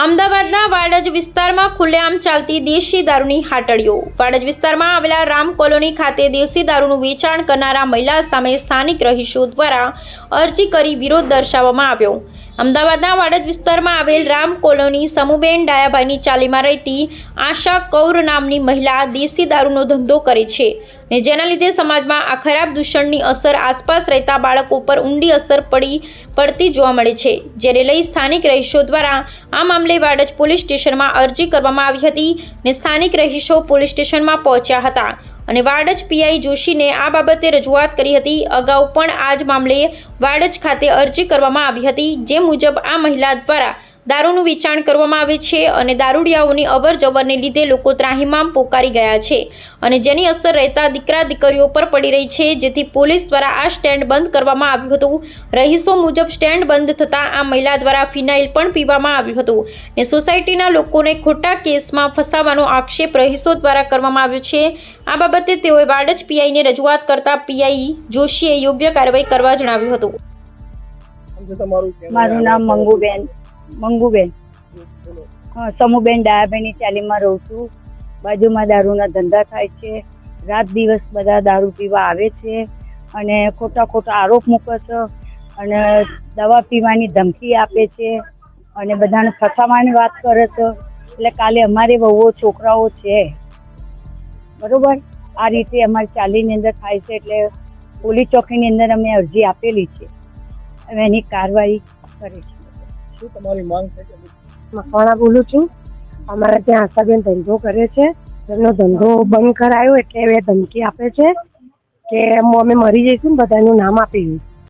અમદાવાદના વાડજ વિસ્તારમાં ખુલ્લેઆમ ચાલતી દેશી દારૂની હાટડીઓ। વાડજ વિસ્તારમાં આવેલા રામ કોલોની ખાતે દેશી દારૂનું વેચાણ કરનારા મહિલા સામે સ્થાનિક રહીશો દ્વારા અરજી કરી વિરોધ દર્શાવવામાં આવ્યો। અમદાવાદના વાડજ વિસ્તારમાં આવેલ રામ કોલોની સમુબેન ડાયાભાઈની ચાલીમાં રહેતી આશા કૌર નામની મહિલા દેશી દારૂનો ધંધો કરે છે ને જેના લીધે સમાજમાં આ ખરાબ દૂષણની અસર આસપાસ રહેતા બાળકો પર ઊંડી અસર પડતી જોવા મળે છે। જેને લઈ સ્થાનિક રહીશો દ્વારા આ મામલે વાડજ પોલીસ સ્ટેશનમાં અરજી કરવામાં આવી હતી ને સ્થાનિક રહીશો પોલીસ સ્ટેશનમાં પહોંચ્યા હતા અને વાડજ પીઆઈ જોશીને આ બાબતે રજૂઆત કરી હતી। અગાઉ પણ આ જ મામલે વાડજ ખાતે અરજી કરવામાં આવી હતી, જે મુજબ આ મહિલા દ્વારા દારૂનું વેચાણ કરવામાં આવે છે અને દારૂડિયાઓની અવરજવરને લીધે લોકો ત્રાહિમામ પોકારી ગયા છે અને જેની અસર રહેતા દીકરા દીકરીઓ પર પડી રહી છે, જેથી પોલીસ દ્વારા આ સ્ટેન્ડ બંધ કરવામાં આવ્યું હતું। રહીશો મુજબ સ્ટેન્ડ બંધ થતાં આ મહિલા દ્વારા ફિનાઇલ પણ પીવામાં આવ્યું હતું ને સોસાયટીના લોકોને ખોટા કેસમાં ફસાવવાનો આક્ષેપ રહીશો દ્વારા કરવામાં આવ્યો છે। આ બાબતે તેઓએ વાડજ પીઆઈને રજૂઆત કરતા પીઆઈ જોશીએ યોગ્ય કાર્યવાહી કરવા જણાવ્યું હતું। મારું નામ મંગુબેન સમુબેન ડાયાભાઈની ચાલીમાં રહું છું। બાજુમાં દારૂના ધંધા થાય છે। રાત દિવસ બધા દારૂ પીવા આવે છે અને ખોટા આરોપ મૂકે છે અને દવા પીવાની ધમકી આપે છે અને બધાને ફસાવાની વાત કરે છે। એટલે કાલે અમારે વહુઓ છોકરાઓ છે, બરોબર, આ રીતે અમારી ચાલીની અંદર થાય છે। એટલે પોલીસ ચોકીની અંદર અમે અરજી આપેલી છે, હવે એની કાર્યવાહી કરે છે। શું તમારી માંગ છે? મકવાણા બોલું છું। અમારા ત્યાં આશાબેન ધંધો કરે છે, એમનો ધંધો બંધ કરાયો એટલે એ ધમકી આપે છે કે અમે મરી જઈશું ને બધાનું નામ આપી દઈશું।